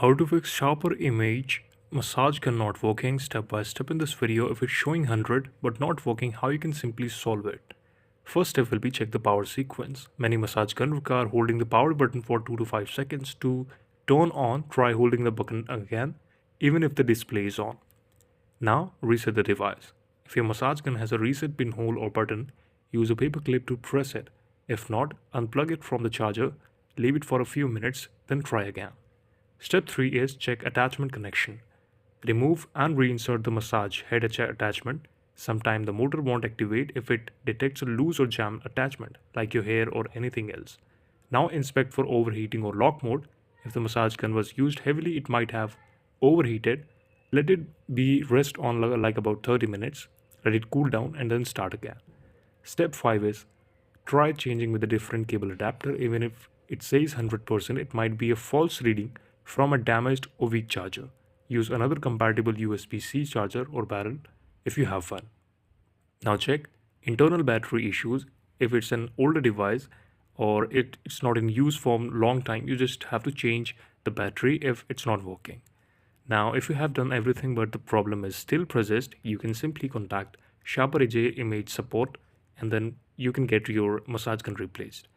How to fix sharper image massage gun not working step by step in this video. If it's showing 100 but not working, how you can simply solve it. First step will be check the power sequence. Many massage gun require holding the power button for 2 to 5 seconds. To turn on, try holding the button again even if the display is on. Now reset the device. If your massage gun has a reset pinhole or button, use a paper clip to press it. If not, unplug it from the charger, leave it for a few minutes, then try again. Step 3 is check attachment connection. Remove and reinsert the massage head attachment. Sometimes the motor won't activate if it detects a loose or jammed attachment, like your hair or anything else. Now inspect for overheating or lock mode. If the massage gun was used heavily, it might have overheated. Let it be rest on like about 30 minutes. Let it cool down and then start again. Step 5 is try changing with a different cable adapter. Even if it says 100%, it might be a false reading from a damaged or weak charger. Use another compatible USB-C charger or barrel if you have one. Now check internal battery issues. If it's an older device or it's not in use for a long time, you just have to change the battery if it's not working. Now if you have done everything but the problem is still persist, you can simply contact Sharper AJ Image Support and then you can get your massage gun replaced.